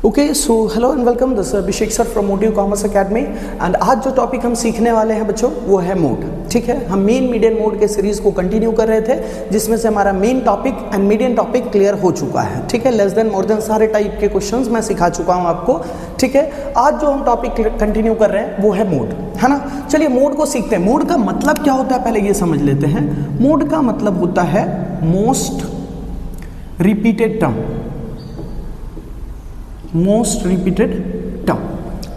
Okay so hello and welcome, this Abhishek sir from motive commerce academy. And आज जो topic हम सीखने वाले हैं बच्चों वो है मोड। ठीक है, हम मेन मीडियन मोड के सीरीज को कंटिन्यू कर रहे थे, जिसमें से हमारा main topic and median topic clear हो चुका है। ठीक है, लेस देन मोर देन सारे टाइप के क्वेश्चंस मैं सिखा चुका हूं आपको। ठीक है, आज जो हम टॉपिक कंटिन्यू कर रहे हैं वो है मोड, है ना। चलिए मोड को सीखते हैं। मोड का मतलब क्या होता है पहले ये समझ लेते हैं। मोड का मतलब होता है most repeated term. Most repeated term,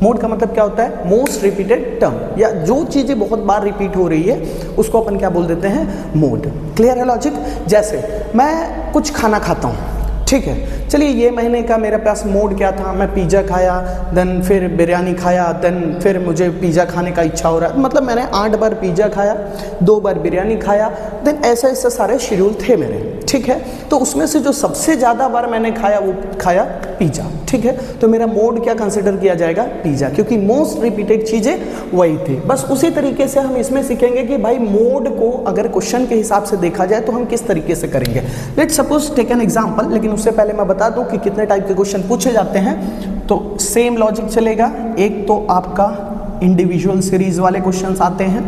mode का मतलब क्या होता है? मोस्ट रिपीटेड टर्म, या जो चीजें बहुत बार रिपीट हो रही है उसको अपन क्या बोल देते हैं? मोड। क्लियर है लॉजिक? जैसे मैं कुछ खाना खाता हूं, ठीक है, चलिए ये महीने का मेरे पास मोड क्या था, मैं पिज़्ज़ा खाया, देन फिर बिरयानी खाया, देन फिर मुझे पिज़्ज़ा खाने का इच्छा हो रहा है, मतलब मैंने 8 बार पिज़्ज़ा खाया, 2 बार बिरयानी खाया, देन ऐसे ऐसे सारे शेड्यूल थे मेरे। ठीक है, तो उसमें से जो सबसे ज़्यादा बार मैंने खाया वो खाया पिज़्ज़ा। ठीक है, तो मेरा मोड क्या कंसिडर किया जाएगा? पिज़्ज़ा, क्योंकि मोस्ट रिपीटेड चीज़ें वही थी। बस उसी तरीके से हम इसमें सीखेंगे कि भाई मोड को अगर क्वेश्चन के हिसाब से देखा जाए तो हम किस तरीके से करेंगे। Let's suppose take an example, लेकिन उससे पहले मैं बता दूं कि कितने टाइप के क्वेश्चन पूछे जाते हैं। तो सेम लॉजिक चलेगा। एक तो आपका इंडिविजुअल सीरीज वाले क्वेश्चंस आते हैं,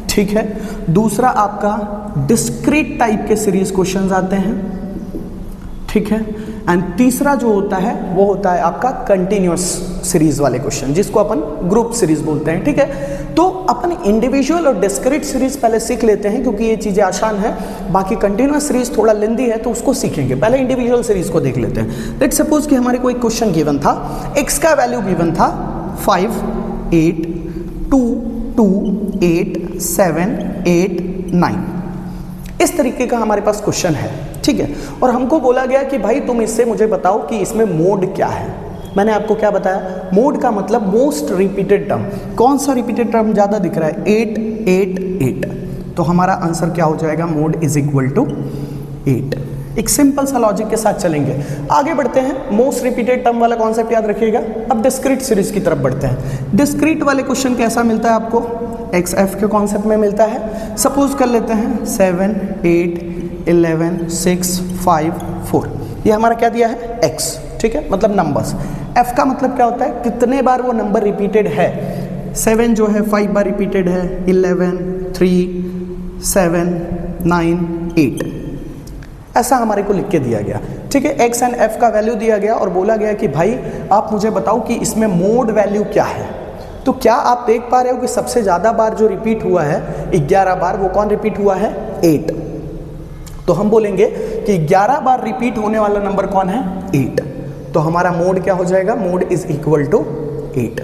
ठीक है। दूसरा आपका डिस्क्रीट टाइप के सीरीज क्वेश्चंस आते हैं, ठीक है। एंड तीसरा जो होता है वो होता है आपका कंटिन्यूअस सीरीज वाले क्वेश्चन, जिसको अपन ग्रुप सीरीज बोलते हैं। ठीक है, तो अपन इंडिविजुअल और डिस्क्रीट सीरीज पहले सीख लेते हैं क्योंकि ये चीजें आसान है। बाकी कंटिन्यूअस सीरीज थोड़ा लेंदी है तो उसको सीखेंगे। पहले इंडिविजुअल सीरीज को देख लेते हैं। लेट्स सपोज कि हमारे को एक क्वेश्चन गिवन था, एक्स का वैल्यू गिवन था 5, 8, 2, 2, 8, 7, 8, 9। इस तरीके का हमारे पास क्वेश्चन है, ठीक है। और हमको बोला गया कि भाई तुम इससे मुझे बताओ कि इसमें मोड क्या है। मैंने आपको क्या बताया? मोड का मतलब मोस्ट रिपीटेड टर्म। कौन सा रिपीटेड टर्म ज्यादा दिख रहा है? 8, 8, 8। तो हमारा आंसर क्या हो जाएगा? Mode is equal to 8। एक सिंपल सा लॉजिक के साथ चलेंगे, आगे बढ़ते हैं। मोस्ट रिपीटेड टर्म वाला कॉन्सेप्ट याद रखिएगा। अब डिस्क्रीट सीरीज की तरफ बढ़ते हैं। डिस्क्रीट वाले क्वेश्चन कैसा मिलता है आपको? एक्स एफ के कॉन्सेप्ट में मिलता है। सपोज कर लेते हैं 7, 8, 11, 6, 5, 4। ये हमारा क्या दिया है? एक्स, ठीक है, मतलब नंबर्स। एफ का मतलब क्या होता है? कितने बार वो नंबर रिपीटेड है। 7 जो है 5 बार रिपीटेड है, 11, 3, 7, 9, 8। ऐसा हमारे को लिख के दिया गया, ठीक है। एक्स एंड एफ का वैल्यू दिया गया और बोला गया कि भाई आप मुझे बताओ कि इसमें मोड वैल्यू क्या है। तो क्या आप देख पा रहे हो कि सबसे ज्यादा बार जो रिपीट हुआ है 11 बार, वो कौन रिपीट हुआ है? 8। तो हम बोलेंगे कि 11 बार रिपीट होने वाला नंबर कौन है? 8। तो हमारा मोड क्या हो जाएगा? Mode is equal to 8।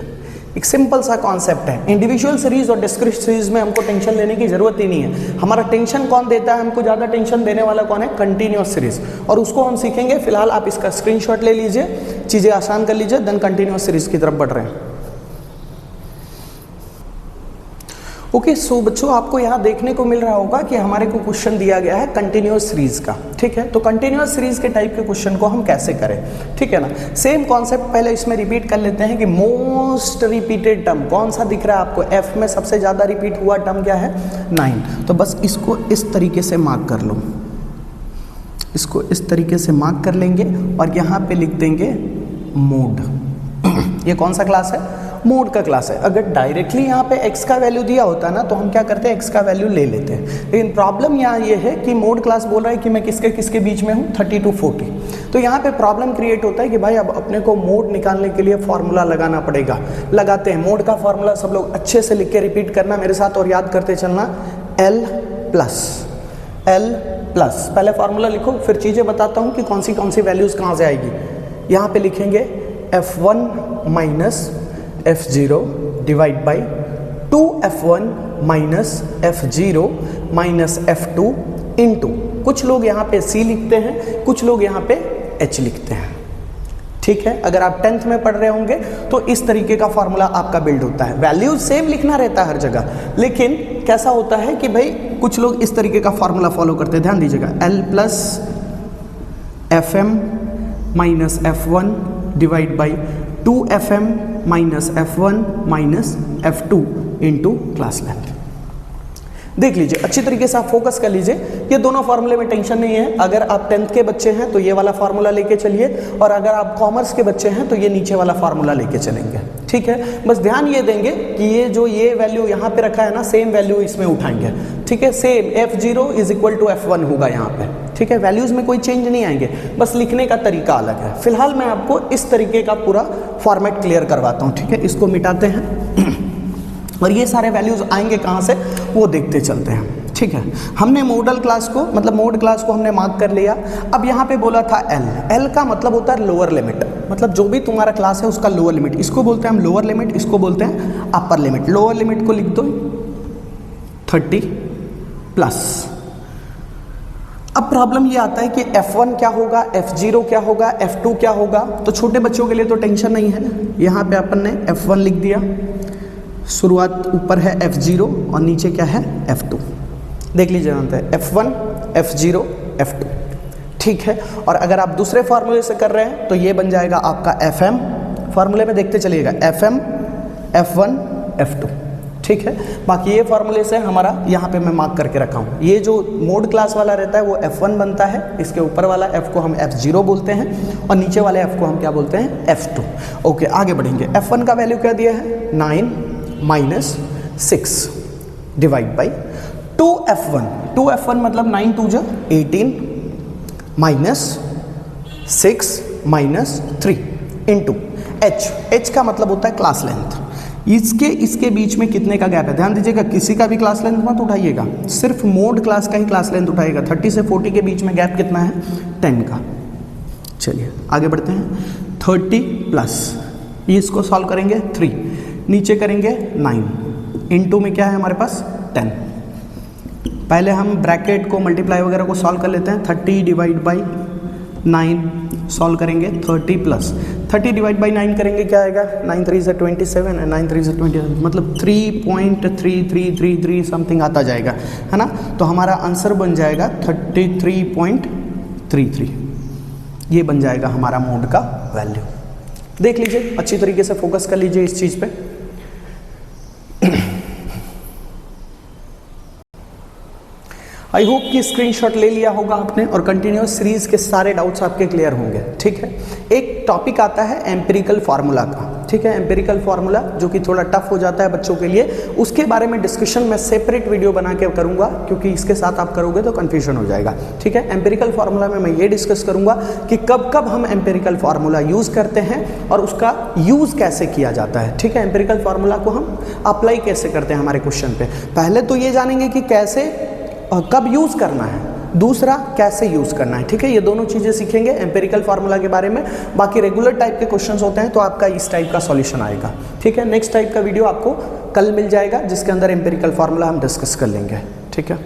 एक सिंपल सा कॉन्सेप्ट है। इंडिविजुअल सीरीज और डिस्क्रीट सीरीज में हमको टेंशन लेने की जरूरत ही नहीं है। हमारा टेंशन कौन देता है? हमको ज्यादा टेंशन देने वाला कौन है? कंटिन्यूअस सीरीज, और उसको हम सीखेंगे। फिलहाल आप इसका स्क्रीनशॉट ले लीजिए, चीजें आसान कर लीजिए, देन कंटिन्यूअस सीरीज की तरफ बढ़ रहे हैं। ओके, सो बच्चों आपको यहाँ देखने को मिल रहा होगा कि हमारे को क्वेश्चन दिया गया है कंटिन्यूअस सीरीज का, ठीक है। तो कंटिन्यूअस सीरीज के टाइप के क्वेश्चन को हम कैसे करें, ठीक है ना। सेम कॉन्सेप्ट पहले इसमें रिपीट कर लेते हैं कि मोस्ट रिपीटेड टर्म कौन सा दिख रहा है आपको? एफ में सबसे ज्यादा रिपीट हुआ टर्म क्या है? 9। तो बस इसको इस तरीके से मार्क कर लो, इसको इस तरीके से मार्क कर लेंगे और यहाँ पे लिख देंगे मोड। ये कौन सा क्लास है? मोड का क्लास है। अगर डायरेक्टली यहाँ पे x का वैल्यू दिया होता ना तो हम क्या करते हैं? x का वैल्यू ले लेते हैं। लेकिन प्रॉब्लम यहाँ ये है कि मोड क्लास बोल रहा है कि मैं किसके किसके बीच में हूँ? 30 to 40। तो यहाँ पे प्रॉब्लम क्रिएट होता है कि भाई अब अपने को मोड निकालने के लिए फॉर्मूला लगाना पड़ेगा। लगाते हैं। मोड का फॉर्मूला सब लोग अच्छे से लिख के रिपीट करना मेरे साथ और याद करते चलना। L प्लस पहले फॉर्मूला लिखो, फिर चीजें बताता हूँ कि कौन सी वैल्यूज कहाँ से आएगी। यहाँ पे लिखेंगे F1 minus F0 divide by 2F1 minus F0 minus F2 into, कुछ लोग यहाँ पे C लिखते हैं, कुछ लोग यहाँ पे H लिखते हैं, ठीक है। अगर आप 10th में पढ़ रहे होंगे तो इस तरीके का फॉर्मूला आपका बिल्ड होता है। वैल्यूज सेम लिखना रहता है हर जगह, लेकिन कैसा होता है कि भाई कुछ लोग इस तरीके का फॉर्मूला फॉलो करते हैं। ध्यान दीजिएगा, L plus FM minus F1 divide by 2FM minus F1 minus F2 into class length. देख लीजिए, अच्छी तरीके से आप फोकस कर लीजिए। ये दोनों फार्मूले में टेंशन नहीं है। अगर आप 10th के बच्चे हैं तो ये वाला फार्मूला लेके चलिए, और अगर आप कॉमर्स के बच्चे हैं तो ये नीचे वाला फार्मूला लेके चलेंगे। ठीक है, बस ध्यान ये देंगे कि ये जो ये वैल्यू यहाँ पे रखा है ना, सेम वैल्यू इसमें उठाएंगे। ठीक है, सेम F0 = F1 होगा यहाँ पे। ठीक है, वैल्यूज में कोई चेंज नहीं आएंगे, बस लिखने का तरीका अलग है। फिलहाल मैं आपको इस तरीके का पूरा फॉर्मेट क्लियर करवाता हूँ। ठीक है, इसको मिटाते हैं और ये सारे वैल्यूज आएंगे कहाँ से वो देखते चलते हैं। ठीक है, हमने मॉडल क्लास को, मतलब मोड क्लास को हमने मार्क कर लिया। अब यहाँ पे बोला था L का मतलब होता है लोअर लिमिट, मतलब जो भी तुम्हारा क्लास है उसका लोअर लिमिट, इसको बोलते हैं हम लोअर लिमिट, इसको बोलते हैं अपर लिमिट। लोअर लिमिट को लिख दो 30+। अब प्रॉब्लम ये आता है कि F1 क्या होगा, F0 क्या होगा, F2 क्या होगा। तो छोटे बच्चों के लिए तो टेंशन नहीं है, यहाँ पे अपन ने F1 लिख दिया, शुरुआत ऊपर है F0 और नीचे क्या है F2। देख लीजिए यहाँ पे F1, F0, F2। ठीक है, और अगर आप दूसरे फार्मूले से कर रहे हैं तो ये बन जाएगा आपका FM। फार्मूले में देखते चलिएगा FM, F1, F2। ठीक है, बाकी ये फार्मूले से हमारा यहाँ पे मैं मार्क करके रखा हूँ। ये जो मोड क्लास वाला रहता है वो F1 बनता है, इसके ऊपर वाला F को हम F0 बोलते हैं और नीचे वाले F को हम क्या बोलते हैं, F2। ओके, आगे बढ़ेंगे। F1 का वैल्यू क्या दिया है, 9 - 6 डिवाइड बाई 2F1। 2F1 मतलब 9 2 = 18 -6 -3 इंटू H का मतलब होता है क्लास लेंथ। इसके बीच में कितने का गैप है, ध्यान दीजिएगा, किसी का भी क्लास लेंथ मत उठाइएगा, सिर्फ मोड क्लास का ही क्लास लेंथ उठाइएगा। 30 से 40 के बीच में गैप कितना है, 10 का। चलिए आगे बढ़ते हैं। 30+, इसको सॉल्व करेंगे 3, नीचे करेंगे 9, इनटू में क्या है हमारे पास 10। पहले हम ब्रैकेट को मल्टीप्लाई वगैरह को सॉल्व कर लेते हैं। 30 डिवाइड बाई 9 सॉल्व करेंगे 30+। 30 डिवाइड बाई 9 करेंगे क्या आएगा, 9 3 = 27 और 9 3 = 27, मतलब 3.3333 समथिंग आता जाएगा, है ना। तो हमारा आंसर बन जाएगा 33.33। ये बन जाएगा हमारा मोड का वैल्यू। देख लीजिए, अच्छी तरीके से फोकस कर लीजिए इस चीज़ पे। आई होप कि स्क्रीनशॉट ले लिया होगा आपने और कंटिन्यूस सीरीज के सारे डाउट्स आपके क्लियर होंगे। ठीक है, एक टॉपिक आता है एम्पिरिकल फार्मूला का। ठीक है, एम्पिरिकल फार्मूला जो कि थोड़ा टफ हो जाता है बच्चों के लिए, उसके बारे में डिस्कशन मैं सेपरेट वीडियो बना के करूंगा, क्योंकि इसके साथ आप करोगे तो कन्फ्यूजन हो जाएगा। ठीक है, एम्पिरिकल फार्मूला में मैं ये डिस्कस करूंगा कि कब कब हम एम्पिरिकल फार्मूला यूज़ करते हैं और उसका यूज़ कैसे किया जाता है। ठीक है, एम्पिरिकल फार्मूला को हम अप्लाई कैसे करते हैं हमारे क्वेश्चन पे। पहले तो ये जानेंगे कि कैसे और कब यूज़ करना है, दूसरा कैसे यूज़ करना है। ठीक है, ये दोनों चीज़ें सीखेंगे एम्पिरिकल फार्मूला के बारे में। बाकी रेगुलर टाइप के क्वेश्चंस होते हैं तो आपका इस टाइप का सॉल्यूशन आएगा। ठीक है, नेक्स्ट टाइप का वीडियो आपको कल मिल जाएगा जिसके अंदर एम्पिरिकल फार्मूला हम डिस्कस कर लेंगे। ठीक है।